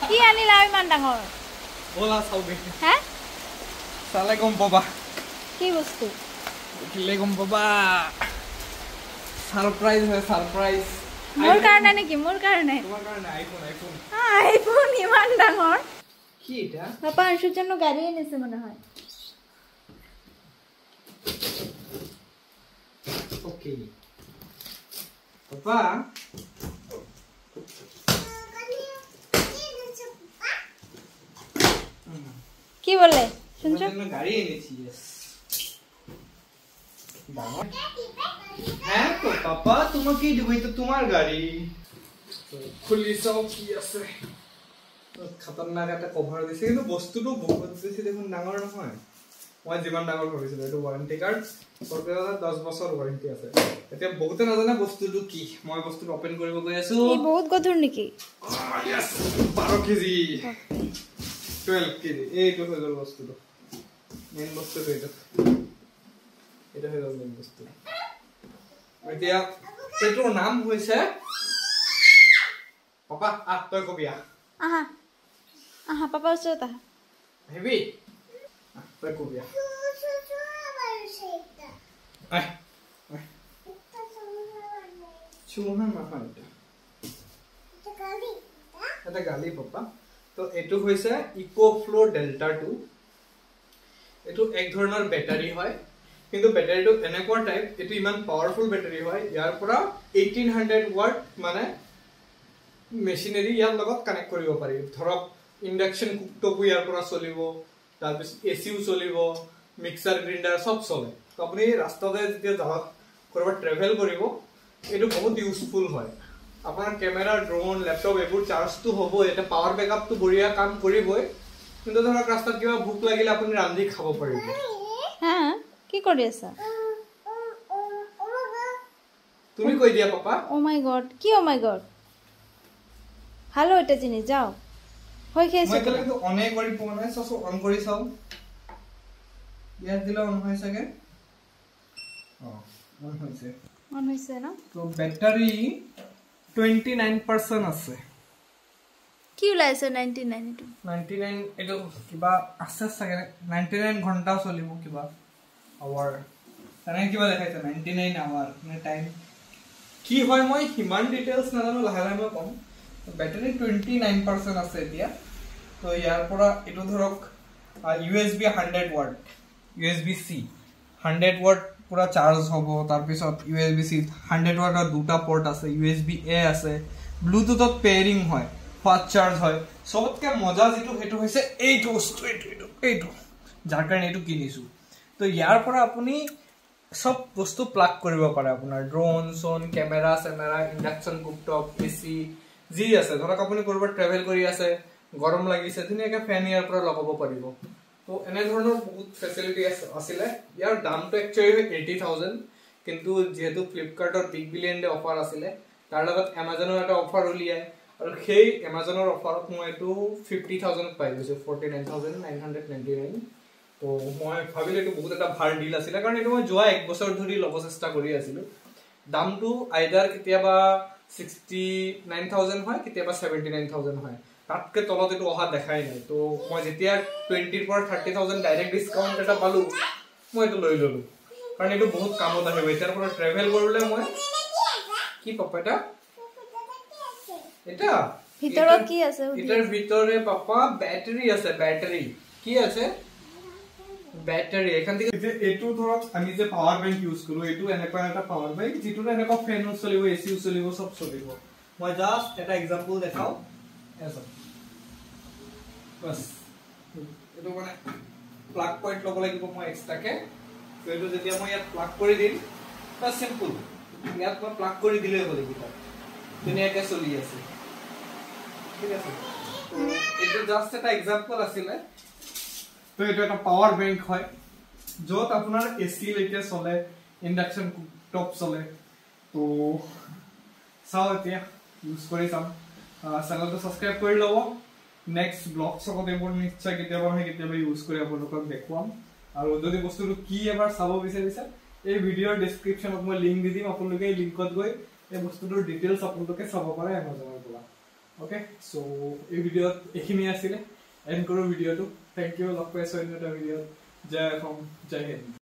কি আনিলা ইমান ডাঙৰ ওলা চাওগে হে চালে গম পাবা কি বস্তু দেখিলে গম পাবা সারপ্রাইজ হয় সারপ্রাইজ মোৰ কাৰণে নেকি মোৰ কাৰণে তোমাৰ কাৰণে আইফোন আইফোন ইমান ডাঙৰ কি এটা পাপা আনশুৰ জন্য গাড়ী আনিছে মনে হয় ওকে পাপা কি বলে শুনছো গাড়ি এনেছি হ্যাঁ তো পাপা তোমাকে দিব তো তোমার গাড়ি খুলি চাও কি আছে খতরনাক একটা কভার দিছে কিন্তু বস্তুটো বহুত বেশি দেখুন ডাঙৰ নহয় মই যিমান ডাঙৰ ভাবিছিলো এটো ওয়াৰেন্টি কাৰ্ড সৰকাৰে 10 বছৰ ওয়াৰেন্টি আছে এতিয়া বহুতে নাজানে বস্তুটো কি মই বস্তুটো ওপেন কৰিব গৈ আছো এই বহুত গধুৰ নেকি ইয়েস 12 কেজি 12 কেজি এইটো হৈ গ'ল বস্তুটো মেইন বস্তুটো এটা হৈ গ'ল মেইন বস্তু এতিয়া এটোৰ নাম হৈছে পাপা তই কবি আহা আহা পাপা ওচৰত আহা হেভি তই কবি আই চুমন মাফা এটা গালি পাপা তো এটো হৈছে ইকো ফ্লো ডেল্টা 2 এটো এক ধৰণৰ ব্যাটাৰি হয় কিন্তু ব্যাটাৰিটো এনেকুৱা টাইপ এটো ইমান পাৱাৰফুল ব্যাটাৰি হয় ইয়াৰ পৰা 1800 ওয়াট মানে মেচিনাৰী ইয়াৰ লগত কানেক্ট কৰিব পাৰি ধৰক ইন্ডাকশন কুকটপু ইয়াৰ পৰা চলিব তাৰপিছ এসিও চলিব মিক্সাৰ গ্ৰাইণ্ডাৰ সব চলে তো আপুনি ৰাস্তাতে যেতিয়া যাওক কৰবা ট্ৰেভেল কৰিব এটো বহুত ইউজফুল হয় আপোনাৰ ক্যামেৰা ড্ৰোন ল্যাপটপ এবোৰ চাৰ্জটো হ'ব এটা পাৱাৰ ব্যাকআপটো বঢ়িয়া কাম কৰিবই কিন্তু ধৰক ৰাস্তাত কিবা ভুক লাগিলে আপুনি ৰান্ধি খাব পাৰিব হ্যাঁ কি কৰি আছা তুমি কৈ দিয়া পাপা ও মাই গড কি ও মাই গড ভালো এটা জিনিস যাও হৈ খেয়েছো মই কিন্তু অনে কৰি পোৱা নাই সব অন কৰি চাও ইয়াত দিলে অন হৈ সকে অন হৈছে ন তো ব্যাটারি 29% আছে কি ওলাইছে 99 এটো 99 এটো কিবা আছে সকে 99 ঘন্টা চলিব কিবা আৱাৰ তানে কিবা দেখাইছে 99 আৱাৰ মানে টাইম কি হয় মই হিমান ডিটেইলছ নাজানো লাহে লাহে মই কম ব্যাটারি 29% আছে এতিয়া তো ইয়াৰ পৰা এটো ধৰক USB 100 watt USB C 100 watt পুৰা চাৰ্জ হ'ব তাৰ পিছত USB C 100 ওয়াটৰ দুটা পোর্ট আছে USB A আছে ব্লুটুথত পেয়ারিং হয় ফাস্ট চার্জ হয় সবতকে মজা যেটো হেতু হৈছে এইটো বস্তু এইটো যাৰ কাৰণে এইটো কিনিছো তো ইয়াৰ পৰা আপুনি সব বস্তু প্লাগ কৰিব পাৰে আপোনাৰ ড্ৰোন সোন ক্যামেৰা সেমেৰা ইন্ডাকশন কুকটপ এসি জি আছে ধৰক আপুনি কৰবাত ট্ৰেভেল কৰি আছে গৰম লাগিছে ধুনীয়াকৈ ফেন ইয়াৰ পৰা লগাব পাৰিব তো এনে ধৰণৰ বহুত ফেসিলিটি আছিল ইয়াৰ দামটো একচুয়ালি 80000 কিন্তু যেহেতু ফ্লিপকাৰ্টৰ বিগ বিলিয়ন ডে অফাৰ আছিল তাৰ লগত আমাজনৰ এটা অফাৰ উলিয়ায় আৰু সেই আমাজনৰ অফাৰত মই এটো 50000 পাই গৈছো 49999 তো মই ভাবিলে এটো বহুত এটা ভাল ডিল আছিল কাৰণ এটো মই যোৱা এক বছৰ ধৰি লব চেষ্টা কৰি আছিল দামটো আইদাৰ কেতিয়াবা 69000 হয় কেতিয়াবা 79000 হয় তাতকে তলত এটো অহা দেখাই নাই তো মই যেতিয়া 20 ৰ পৰা 30000 ডাইৰেক্ট ডিসকাউন্ট এটা পালো মই এটো লৈ ললো কাৰণ এটো বহুত কামত আহিব এটাৰ পৰা ট্ৰেভেল কৰিলে মই কি পাপা এটা ভিতৰত কি আছে এটাৰ ভিতৰে পাপা ব্যাটাৰি আছে ব্যাটাৰি কি আছে ব্যাটাৰি এখান থেকে এটো ধৰক আমি যে পাৱাৰ ব্যাংক ইউজ কৰো এটো এনেকুৱা এটা পাৱাৰ ব্যাংক যেটো এনেকুৱা ফেন চলিব এসি চলিব সব চলিব মই জাস্ট এটা এক্সাম্পল দেখাও এসা বাস এটো মানে প্লাগ পয়েন্ট লব লাগিব মই এক্সট্ৰাকে তো এটো যেতিয়া মই ইয়াত প্লাগ কৰি দিম তা সিম্পল ইয়াত মই প্লাগ কৰি দিলে হ'ব লাগিব ধুনীয়াকৈ চলি আছে ঠিক আছে তো এটো জাস্ট এটা এক্সাম্পল আছিল তো এটা একটা পাওয়ার ব্যাংক হয় যত আপনার এসি লেকে চলে ইন্ডাকশন কুকটপ চলে তো চাও এতিয়া ইউজ কৰি চাম চ্যানেলটো সাবস্ক্ৰাইব কৰি লব নেক্সট ব্লগ সকতে এবোৰ নিশ্চয় কেতিয়াবা ইউজ কৰি আপোনালোকক দেখুৱাম আৰু যদি বস্তুটো কি এবাৰ চাব বিচাৰিছে এই ভিডিওৰ ডেসক্ৰিপশনত মই লিংক দি দিম আপোনালোকে এই লিংকত গৈ এই বস্তুটোৰ ডিটেইলছ আপোনালোকে চাব পাৰে আমাজনৰ পৰা ওকে সো এই ভিডিঅ'ত এইখিনি আছিলে এণ্ড কৰোঁ ভিডিঅ'টো থেংক ইউ লগ পাইছোঁ অন্য এটা ভিডিঅ'ত জয় অসম জয় হিন্দ